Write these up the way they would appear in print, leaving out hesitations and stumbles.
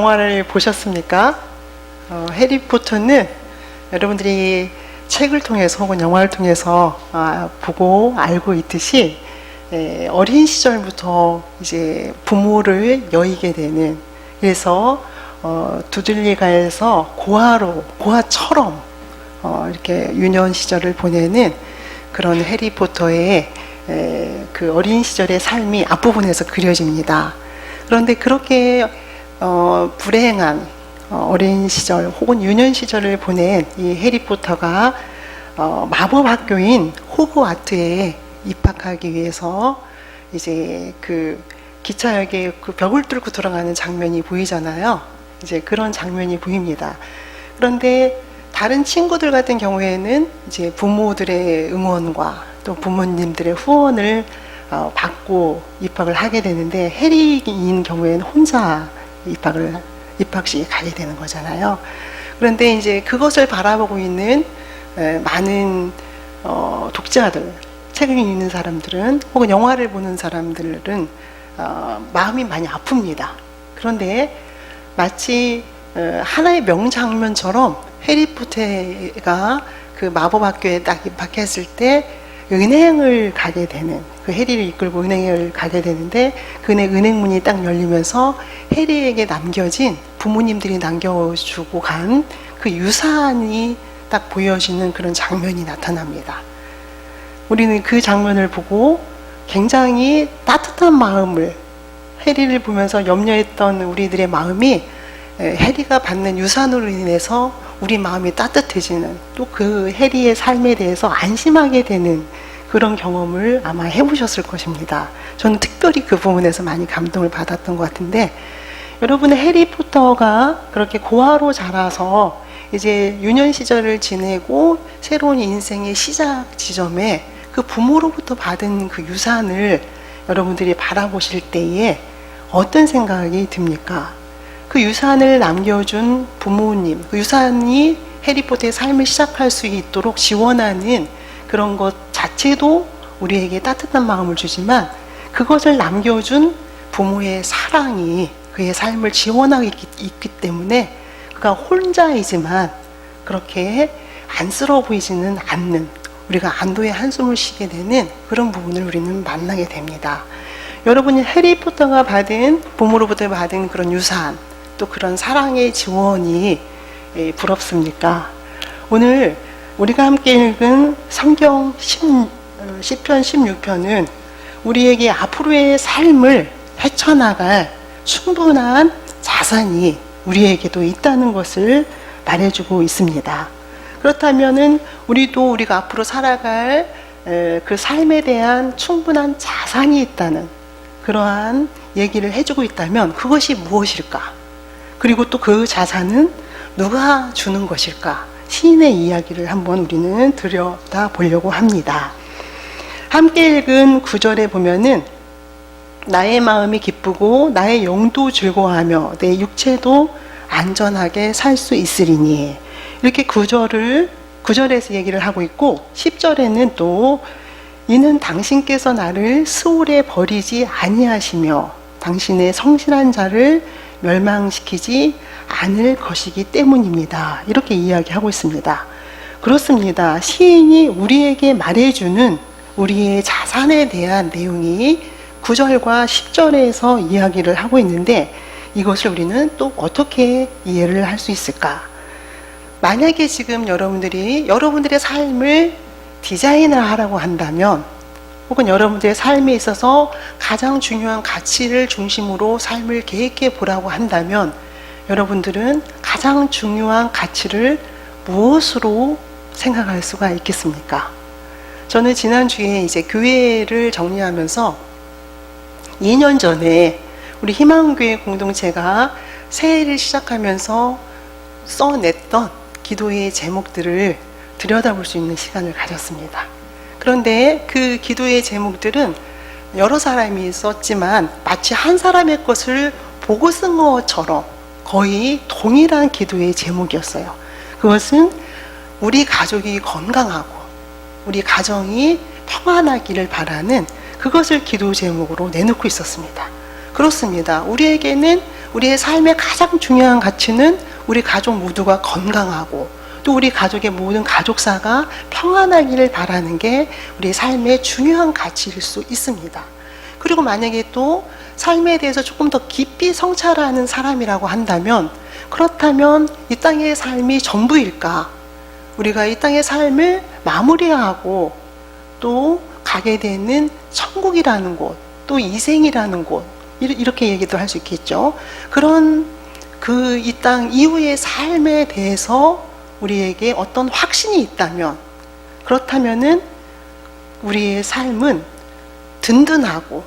영화를 보셨습니까? 해리포터는 여러분들이 책을 통해서 혹은 영화를 통해서 보고 알고 있듯이 어린 시절부터 이제 부모를 여의게 되는, 그래서 두들리가에서 고아처럼 이렇게 유년 시절을 보내는 그런 해리포터의 그 어린 시절의 삶이 앞부분에서 그려집니다. 그런데 그렇게 불행한 어린 시절 혹은 유년 시절을 보낸 이 해리포터가 마법 학교인 호그와트에 입학하기 위해서 이제 그 기차역에 그 벽을 뚫고 들어가는 장면이 보이잖아요. 이제 그런 장면이 보입니다. 그런데 다른 친구들 같은 경우에는 이제 부모들의 응원과 또 부모님들의 후원을 받고 입학을 하게 되는데, 해리인 경우에는 혼자 입학식에 가게 되는 거잖아요. 그런데 이제 그것을 바라보고 있는 많은 독자들, 책을 읽는 사람들은 혹은 영화를 보는 사람들은 마음이 많이 아픕니다. 그런데 마치 하나의 명장면처럼 해리포터가 그 마법학교에 딱 입학했을 때 은행을 가게 되는, 그 해리를 이끌고 은행을 가게 되는데, 그 은행문이 딱 열리면서 해리에게 남겨진, 부모님들이 남겨주고 간 그 유산이 딱 보여지는 그런 장면이 나타납니다. 우리는 그 장면을 보고 굉장히 따뜻한 마음을, 해리를 보면서 염려했던 우리들의 마음이 해리가 받는 유산으로 인해서 우리 마음이 따뜻해지는, 또 그 해리의 삶에 대해서 안심하게 되는 그런 경험을 아마 해보셨을 것입니다. 저는 특별히 그 부분에서 많이 감동을 받았던 것 같은데, 여러분의 해리포터가 그렇게 고아로 자라서 이제 유년 시절을 지내고 새로운 인생의 시작 지점에 그 부모로부터 받은 그 유산을 여러분들이 바라보실 때에 어떤 생각이 듭니까? 그 유산을 남겨준 부모님, 그 유산이 해리포터의 삶을 시작할 수 있도록 지원하는 그런 것 자체도 우리에게 따뜻한 마음을 주지만, 그것을 남겨준 부모의 사랑이 그의 삶을 지원하고 있기 때문에 그가 혼자이지만 그렇게 안쓰러워 보이지는 않는, 우리가 안도의 한숨을 쉬게 되는 그런 부분을 우리는 만나게 됩니다. 여러분이 해리포터가 받은, 부모로부터 받은 그런 유산, 또 그런 사랑의 지원이 부럽습니까? 오늘 우리가 함께 읽은 성경 시편 16편은 우리에게 앞으로의 삶을 헤쳐나갈 충분한 자산이 우리에게도 있다는 것을 말해주고 있습니다. 그렇다면은 우리가 앞으로 살아갈 그 삶에 대한 충분한 자산이 있다는 그러한 얘기를 해주고 있다면 그것이 무엇일까? 그리고 또 그 자산은 누가 주는 것일까? 시인의 이야기를 한번 우리는 들여다 보려고 합니다. 함께 읽은 9절에 보면은 나의 마음이 기쁘고 나의 영도 즐거워하며 내 육체도 안전하게 살 수 있으리니, 이렇게 9절에서 얘기를 하고 있고, 10절에는 또 이는 당신께서 나를 스올에 버리지 아니하시며 당신의 성실한 자를 멸망시키지 않을 것이기 때문입니다. 이렇게 이야기하고 있습니다. 그렇습니다. 시인이 우리에게 말해주는 우리의 자산에 대한 내용이 9절과 10절에서 이야기를 하고 있는데, 이것을 우리는 또 어떻게 이해를 할 수 있을까? 만약에 지금 여러분들의 삶을 디자인을 하라고 한다면, 혹은 여러분들의 삶에 있어서 가장 중요한 가치를 중심으로 삶을 계획해 보라고 한다면, 여러분들은 가장 중요한 가치를 무엇으로 생각할 수가 있겠습니까? 저는 지난주에 이제 교회를 정리하면서 2년 전에 우리 희망교회 공동체가 새해를 시작하면서 써냈던 기도의 제목들을 들여다볼 수 있는 시간을 가졌습니다. 그런데 그 기도의 제목들은 여러 사람이 썼지만 마치 한 사람의 것을 보고 쓴 것처럼 거의 동일한 기도의 제목이었어요. 그것은 우리 가족이 건강하고 우리 가정이 평안하기를 바라는 그것을 기도 제목으로 내놓고 있었습니다. 그렇습니다. 우리에게는 우리의 삶의 가장 중요한 가치는 우리 가족 모두가 건강하고 또 우리 가족의 모든 가족사가 평안하기를 바라는 게 우리 삶의 중요한 가치일 수 있습니다. 그리고 만약에 또 삶에 대해서 조금 더 깊이 성찰하는 사람이라고 한다면, 그렇다면 이 땅의 삶이 전부일까? 우리가 이 땅의 삶을 마무리하고 또 가게 되는 천국이라는 곳, 또 이생이라는 곳, 이렇게 얘기도 할 수 있겠죠. 그런 이 땅 이후의 삶에 대해서 우리에게 어떤 확신이 있다면, 그렇다면은 우리의 삶은 든든하고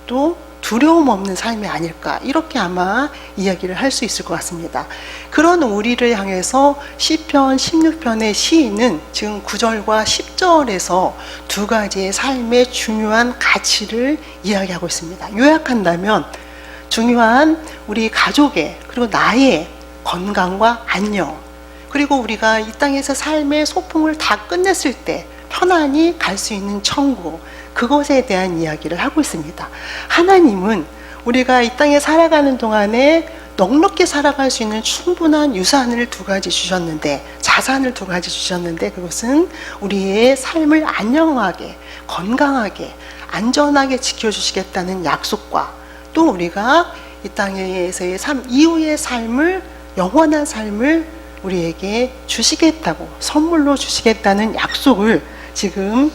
또 두려움 없는 삶이 아닐까, 이렇게 아마 이야기를 할 수 있을 것 같습니다. 그런 우리를 향해서 시편 16편의 시인은 지금 9절과 10절에서 두 가지의 삶의 중요한 가치를 이야기하고 있습니다. 요약한다면 중요한 우리 가족의, 그리고 나의 건강과 안녕, 그리고 우리가 이 땅에서 삶의 소풍을 다 끝냈을 때 편안히 갈 수 있는 천국, 그것에 대한 이야기를 하고 있습니다. 하나님은 우리가 이 땅에 살아가는 동안에 넉넉히 살아갈 수 있는 충분한 유산을 두 가지 주셨는데, 자산을 두 가지 주셨는데, 그것은 우리의 삶을 안녕하게, 건강하게, 안전하게 지켜주시겠다는 약속과 또 우리가 이 땅에서의 삶 이후의 삶을, 영원한 삶을 우리에게 주시겠다고, 선물로 주시겠다는 약속을 지금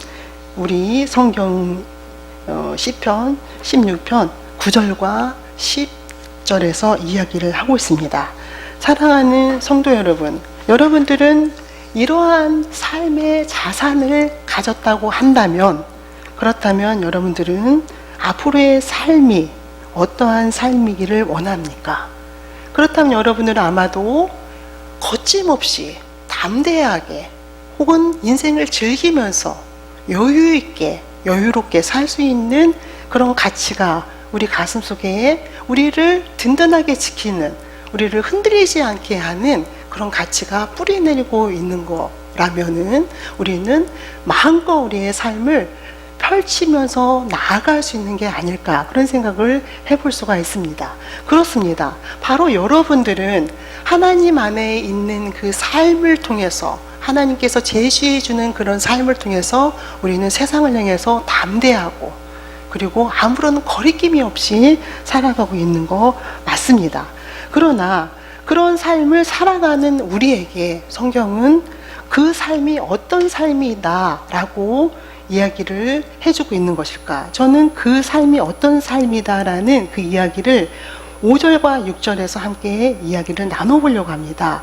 우리 성경 시편 16편 9절과 10절에서 이야기를 하고 있습니다. 사랑하는 성도 여러분, 여러분들은 이러한 삶의 자산을 가졌다고 한다면, 그렇다면 여러분들은 앞으로의 삶이 어떠한 삶이기를 원합니까? 그렇다면 여러분들은 아마도 거침없이 담대하게, 혹은 인생을 즐기면서 여유 있게, 여유롭게 살 수 있는 그런 가치가 우리 가슴속에 우리를 든든하게 지키는, 우리를 흔들리지 않게 하는 그런 가치가 뿌리내리고 있는 거라면은 우리는 마음껏 우리의 삶을 펼치면서 나아갈 수 있는 게 아닐까, 그런 생각을 해볼 수가 있습니다. 그렇습니다. 바로 여러분들은 하나님 안에 있는 그 삶을 통해서, 하나님께서 제시해 주는 그런 삶을 통해서 우리는 세상을 향해서 담대하고, 그리고 아무런 거리낌이 없이 살아가고 있는 거 맞습니다. 그러나 그런 삶을 살아가는 우리에게 성경은 그 삶이 어떤 삶이다라고 이야기를 해주고 있는 것일까? 저는 그 삶이 어떤 삶이다라는 그 이야기를 5절과 6절에서 함께 이야기를 나눠보려고 합니다.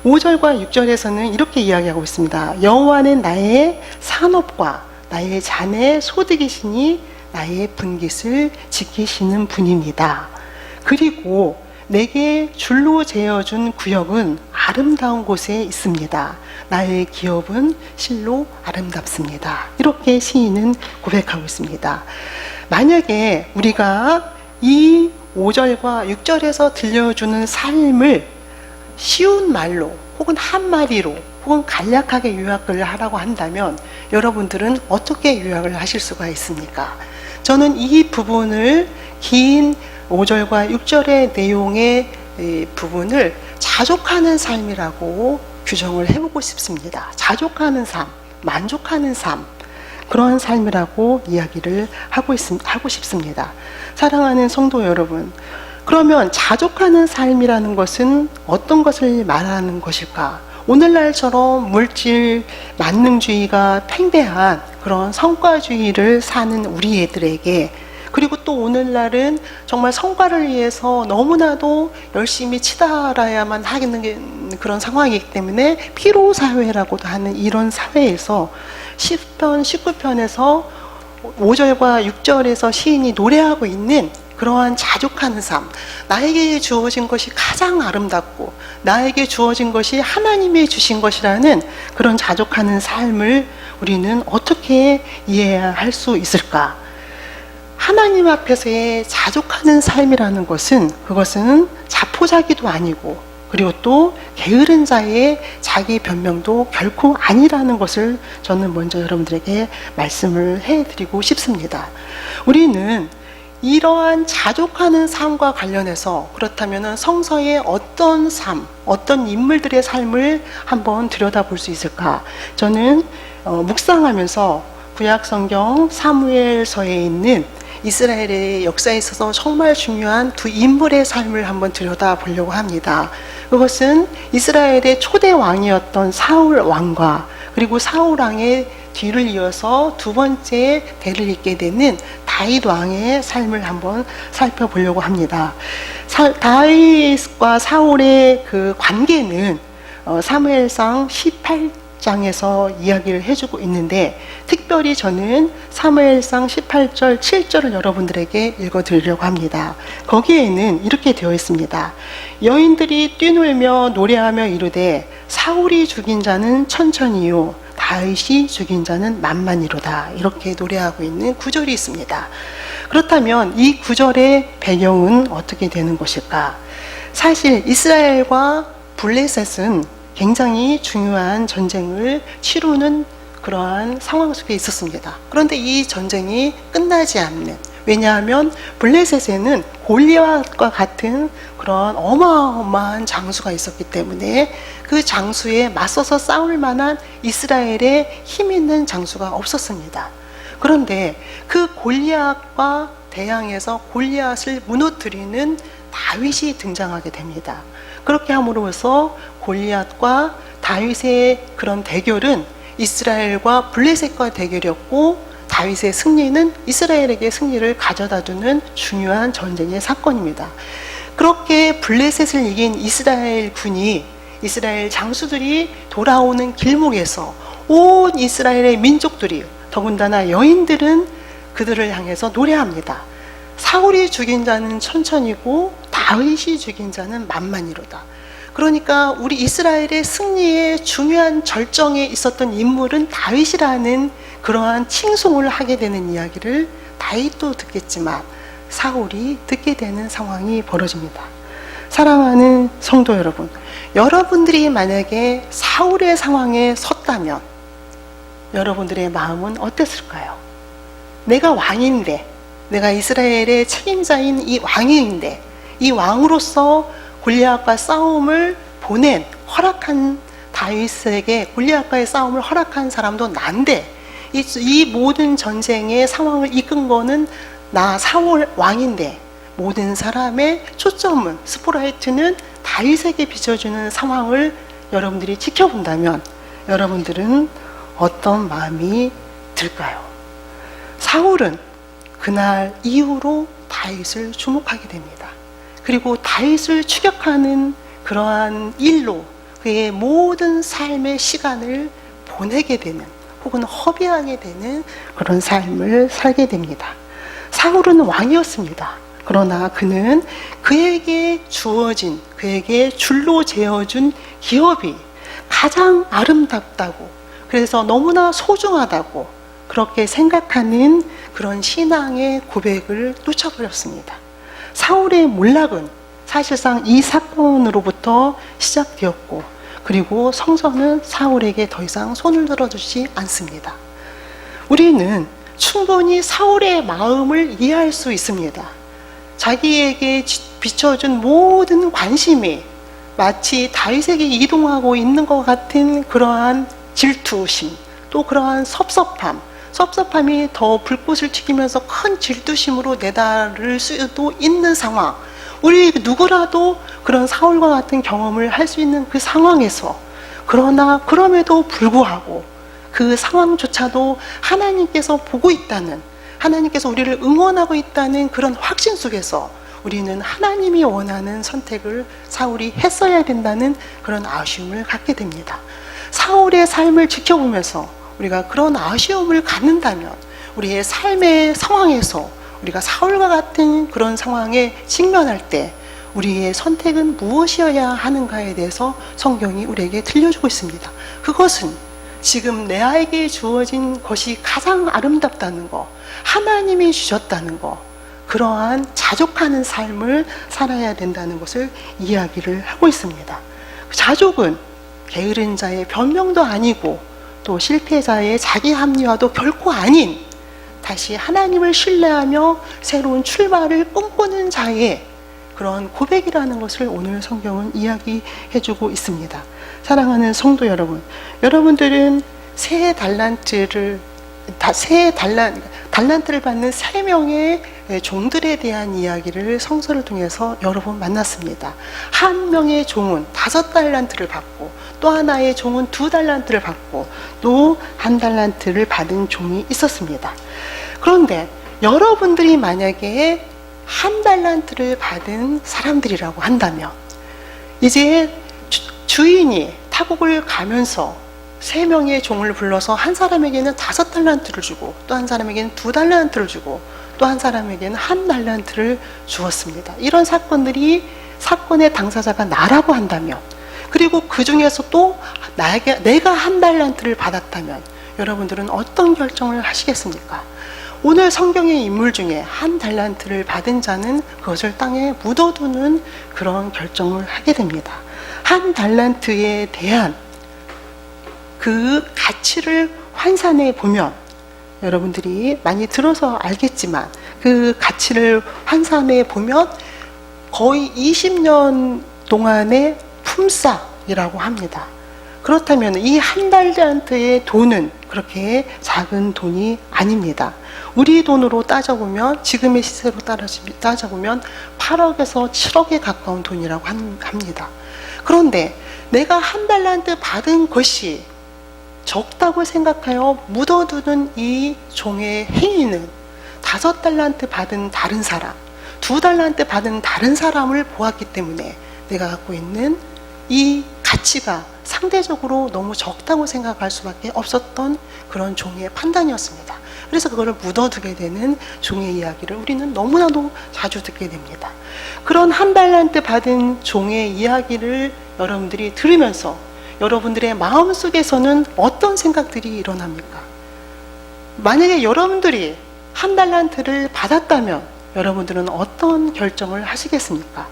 5절과 6절에서는 이렇게 이야기하고 있습니다. 여호와는 나의 산업과 나의 잔의 소득이시니 나의 분깃을 지키시는 분입니다. 그리고 내게 줄로 재어준 구역은 아름다운 곳에 있습니다. 나의 기업은 실로 아름답습니다. 이렇게 시인은 고백하고 있습니다. 만약에 우리가 이 5절과 6절에서 들려주는 삶을 쉬운 말로, 혹은 한마디로, 혹은 간략하게 요약을 하라고 한다면 여러분들은 어떻게 요약을 하실 수가 있습니까? 저는 이 부분을, 긴 5절과 6절의 내용의 부분을 자족하는 삶이라고 규정을 해보고 싶습니다. 자족하는 삶, 만족하는 삶, 그런 삶이라고 이야기를 하고 싶습니다. 사랑하는 성도 여러분, 그러면 자족하는 삶이라는 것은 어떤 것을 말하는 것일까? 오늘날처럼 물질 만능주의가 팽배한 그런 성과주의를 사는 우리 애들에게, 그리고 또 오늘날은 정말 성과를 위해서 너무나도 열심히 치달아야만 하는 그런 상황이기 때문에 피로사회라고도 하는 이런 사회에서 시편 19편에서 5절과 6절에서 시인이 노래하고 있는 그러한 자족하는 삶, 나에게 주어진 것이 가장 아름답고 나에게 주어진 것이 하나님이 주신 것이라는 그런 자족하는 삶을 우리는 어떻게 이해해야 할 수 있을까? 하나님 앞에서의 자족하는 삶이라는 것은, 그것은 자포자기도 아니고, 그리고 또 게으른 자의 자기 변명도 결코 아니라는 것을 저는 먼저 여러분들에게 말씀을 해드리고 싶습니다. 우리는 이러한 자족하는 삶과 관련해서 그렇다면 성서의 어떤 삶, 어떤 인물들의 삶을 한번 들여다볼 수 있을까? 저는 묵상하면서 구약성경 사무엘서에 있는 이스라엘의 역사에 있어서 정말 중요한 두 인물의 삶을 한번 들여다보려고 합니다. 그것은 이스라엘의 초대 왕이었던 사울 왕과 그리고 사울 왕의 뒤를 이어서 두 번째 대를 잇게 되는 다윗 왕의 삶을 한번 살펴보려고 합니다. 다윗과 사울의 그 관계는 사무엘상 18장에서 이야기를 해주고 있는데, 특별히 저는 사무엘상 18절, 7절을 여러분들에게 읽어드리려고 합니다. 거기에는 이렇게 되어 있습니다. 여인들이 뛰놀며 노래하며 이르되 사울이 죽인 자는 천천히요 다윗이 죽인 자는 만만이로다. 이렇게 노래하고 있는 구절이 있습니다. 그렇다면 이 구절의 배경은 어떻게 되는 것일까? 사실 이스라엘과 블레셋은 굉장히 중요한 전쟁을 치르는 그러한 상황 속에 있었습니다. 그런데 이 전쟁이 끝나지 않는, 왜냐하면 블레셋에는 골리앗과 같은 그런 어마어마한 장수가 있었기 때문에 그 장수에 맞서서 싸울 만한 이스라엘의 힘 있는 장수가 없었습니다. 그런데 그 골리앗과 대항해서 골리앗을 무너뜨리는 다윗이 등장하게 됩니다. 그렇게 함으로써 골리앗과 다윗의 그런 대결은 이스라엘과 블레셋과 대결이었고, 다윗의 승리는 이스라엘에게 승리를 가져다주는 중요한 전쟁의 사건입니다. 그렇게 블레셋을 이긴 이스라엘 군이, 이스라엘 장수들이 돌아오는 길목에서 온 이스라엘의 민족들이, 더군다나 여인들은 그들을 향해서 노래합니다. 사울이 죽인 자는 천천히고 다윗이 죽인 자는 만만이로다. 그러니까 우리 이스라엘의 승리의 중요한 절정에 있었던 인물은 다윗이라는 그러한 칭송을 하게 되는 이야기를 다윗도 듣겠지만 사울이 듣게 되는 상황이 벌어집니다. 사랑하는 성도 여러분, 여러분들이 만약에 사울의 상황에 섰다면 여러분들의 마음은 어땠을까요? 내가 왕인데, 내가 이스라엘의 책임자인 이 왕인데, 이 왕으로서 골리앗과 싸움을 허락한 다윗에게 골리앗과의 싸움을 허락한 사람도 난데, 이 모든 전쟁의 상황을 이끈 거는 나 사울 왕인데, 모든 사람의 초점은, 스포라이트는 다윗에게 비춰주는 상황을 여러분들이 지켜본다면 여러분들은 어떤 마음이 들까요? 사울은 그날 이후로 다윗을 주목하게 됩니다. 그리고 다윗을 추격하는 그러한 일로 그의 모든 삶의 시간을 보내게 되는, 혹은 허비하게 되는 그런 삶을 살게 됩니다. 사울은 왕이었습니다. 그러나 그는 그에게 주어진, 그에게 줄로 재어준 기업이 가장 아름답다고, 그래서 너무나 소중하다고 그렇게 생각하는 그런 신앙의 고백을 놓쳐버렸습니다. 사울의 몰락은 사실상 이 사건으로부터 시작되었고, 그리고 성서는 사울에게 더 이상 손을 들어주지 않습니다. 우리는 충분히 사울의 마음을 이해할 수 있습니다. 자기에게 비춰준 모든 관심이 마치 다윗에게 이동하고 있는 것 같은 그러한 질투심, 또 그러한 섭섭함이 더 불꽃을 튀기면서 큰 질투심으로 내달을 수도 있는 상황, 우리 누구라도 그런 사울과 같은 경험을 할 수 있는 그 상황에서, 그럼에도 불구하고 그 상황조차도 하나님께서 보고 있다는, 하나님께서 우리를 응원하고 있다는 그런 확신 속에서 우리는 하나님이 원하는 선택을 사울이 했어야 된다는 그런 아쉬움을 갖게 됩니다. 사울의 삶을 지켜보면서 우리가 그런 아쉬움을 갖는다면 우리의 삶의 상황에서 우리가 사울과 같은 그런 상황에 직면할 때 우리의 선택은 무엇이어야 하는가에 대해서 성경이 우리에게 들려주고 있습니다. 그것은 지금 내게 주어진 것이 가장 아름답다는 거, 하나님이 주셨다는 거, 그러한 자족하는 삶을 살아야 된다는 것을 이야기를 하고 있습니다. 자족은 게으른 자의 변명도 아니고 또 실패자의 자기 합리화도 결코 아닌 다시 하나님을 신뢰하며 새로운 출발을 꿈꾸는 자의 그런 고백이라는 것을 오늘 성경은 이야기해주고 있습니다. 사랑하는 성도 여러분, 여러분들은 새 달란트를 받는 3명의 종들에 대한 이야기를 성서를 통해서 여러 번 만났습니다. 한 명의 종은 5달란트를 받고, 또 하나의 종은 2달란트를 받고, 또 1달란트를 받은 종이 있었습니다. 그런데 여러분들이 만약에 1달란트를 받은 사람들이라고 한다면, 이제 주인이 타국을 가면서 3명의 종을 불러서 한 사람에게는 5달란트를 주고, 또 한 사람에게는 2달란트를 주고, 또 한 사람에게는 1달란트를 주었습니다. 이런 사건의 당사자가 나라고 한다면, 그리고 그 중에서 또 내가 1달란트를 받았다면 여러분들은 어떤 결정을 하시겠습니까? 오늘 성경의 인물 중에 1달란트를 받은 자는 그것을 땅에 묻어두는 그런 결정을 하게 됩니다. 1달란트에 대한 그 가치를 환산해 보면, 여러분들이 많이 들어서 알겠지만 그 가치를 환산해 보면 거의 20년 동안의 품삯이라고 합니다. 그렇다면 이 1달란트의 돈은 그렇게 작은 돈이 아닙니다. 우리 돈으로 따져보면, 지금의 시세로 따져보면 8억에서 7억에 가까운 돈이라고 합니다. 그런데 내가 1달란트 받은 것이 적다고 생각하여 묻어두는 이 종의 행위는 5달란트 받은 다른 사람, 2달란트 받은 다른 사람을 보았기 때문에 내가 갖고 있는 이 가치가 상대적으로 너무 적다고 생각할 수밖에 없었던 그런 종의 판단이었습니다. 그래서 그거를 묻어두게 되는 종의 이야기를 우리는 너무나도 자주 듣게 됩니다. 그런 1달란트 받은 종의 이야기를 여러분들이 들으면서 여러분들의 마음속에서는 어떤 생각들이 일어납니까? 만약에 여러분들이 1달란트를 받았다면 여러분들은 어떤 결정을 하시겠습니까?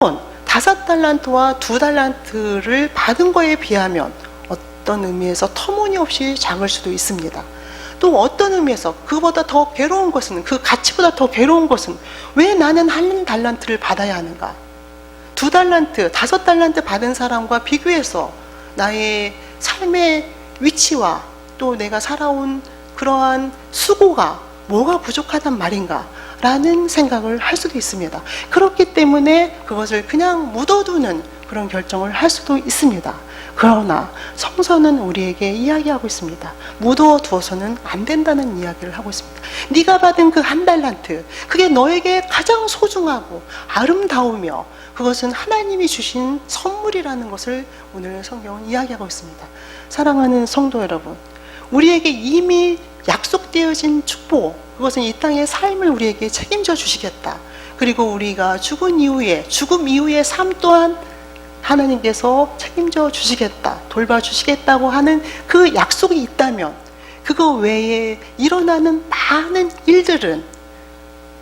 5달란트와 2달란트를 받은 거에 비하면 어떤 의미에서 터무니없이 작을 수도 있습니다. 또 어떤 의미에서 그보다 더 괴로운 것은, 그 가치보다 더 괴로운 것은 왜 나는 1달란트를 받아야 하는가? 2달란트, 5달란트 받은 사람과 비교해서 나의 삶의 위치와 또 내가 살아온 그러한 수고가 뭐가 부족하단 말인가? 라는 생각을 할 수도 있습니다. 그렇기 때문에 그것을 그냥 묻어두는 그런 결정을 할 수도 있습니다. 그러나 성서는 우리에게 이야기하고 있습니다. 묻어두어서는 안 된다는 이야기를 하고 있습니다. 네가 받은 그 1달란트, 그게 너에게 가장 소중하고 아름다우며 그것은 하나님이 주신 선물이라는 것을 오늘 성경은 이야기하고 있습니다. 사랑하는 성도 여러분, 우리에게 이미 약속되어진 축복, 그것은 이 땅의 삶을 우리에게 책임져 주시겠다. 그리고 우리가 죽음 이후의 삶 또한 하나님께서 책임져 주시겠다, 돌봐주시겠다고 하는 그 약속이 있다면, 그거 외에 일어나는 많은 일들은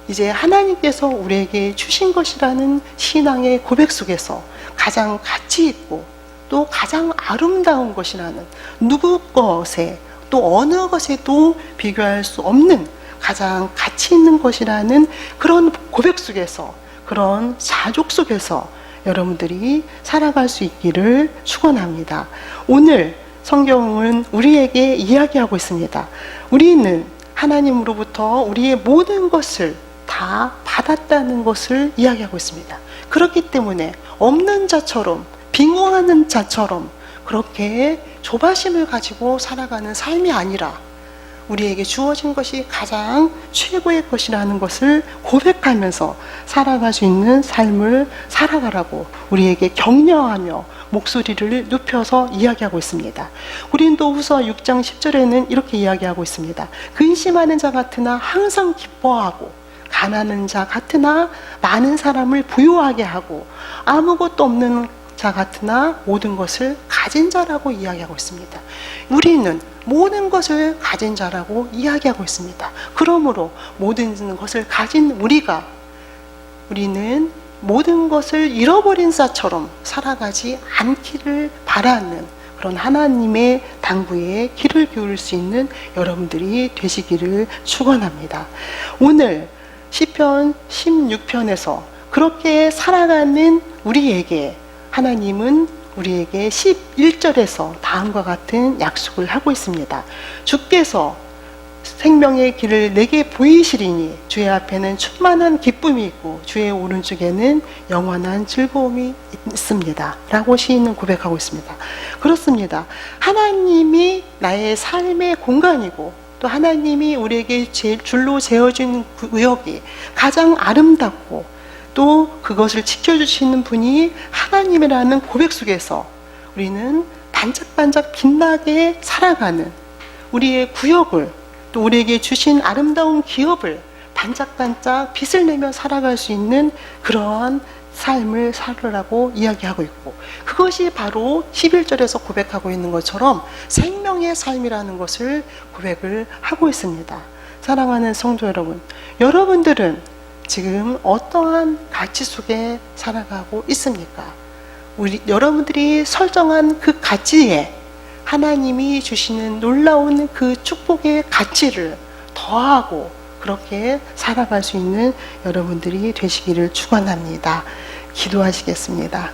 이제 하나님께서 우리에게 주신 것이라는 신앙의 고백 속에서 가장 가치 있고 또 가장 아름다운 것이라는, 누구 것에 또 어느 것에도 비교할 수 없는 가장 가치 있는 것이라는 그런 고백 속에서, 그런 자족 속에서 여러분들이 살아갈 수 있기를 축원합니다. 오늘 성경은 우리에게 이야기하고 있습니다. 우리는 하나님으로부터 우리의 모든 것을 다 받았다는 것을 이야기하고 있습니다. 그렇기 때문에 없는 자처럼, 빈곤하는 자처럼 그렇게 조바심을 가지고 살아가는 삶이 아니라 우리에게 주어진 것이 가장 최고의 것이라는 것을 고백하면서 살아갈 수 있는 삶을 살아가라고 우리에게 격려하며 목소리를 높여서 이야기하고 있습니다. 고린도후서 6장 10절에는 이렇게 이야기하고 있습니다. 근심하는 자 같으나 항상 기뻐하고, 가난한 자 같으나 많은 사람을 부유하게 하고, 아무것도 없는 자 같으나 모든 것을 가진 자라고 이야기하고 있습니다. 우리는 모든 것을 가진 자라고 이야기하고 있습니다. 그러므로 모든 것을 가진 우리는 모든 것을 잃어버린 자처럼 살아가지 않기를 바라는 그런 하나님의 당부에 귀를 기울일 수 있는 여러분들이 되시기를 축원합니다. 오늘 시편 16편에서 그렇게 살아가는 우리에게 하나님은 우리에게 11절에서 다음과 같은 약속을 하고 있습니다. 주께서 생명의 길을 내게 보이시리니 주의 앞에는 충만한 기쁨이 있고 주의 오른쪽에는 영원한 즐거움이 있습니다 라고 시인은 고백하고 있습니다. 그렇습니다. 하나님이 나의 삶의 공간이고 또 하나님이 우리에게 줄로 재어준 구역이 가장 아름답고 또 그것을 지켜주시는 분이 하나님이라는 고백 속에서 우리는 반짝반짝 빛나게 살아가는 우리의 구역을 또 우리에게 주신 아름다운 기업을 반짝반짝 빛을 내며 살아갈 수 있는 그러한 삶을 살으라고 이야기하고 있고, 그것이 바로 11절에서 고백하고 있는 것처럼 생명의 삶이라는 것을 고백을 하고 있습니다. 사랑하는 성도 여러분, 여러분들은 지금 어떠한 가치 속에 살아가고 있습니까? 여러분들이 설정한 그 가치에 하나님이 주시는 놀라운 그 축복의 가치를 더하고 그렇게 살아갈 수 있는 여러분들이 되시기를 축원합니다. 기도하시겠습니다.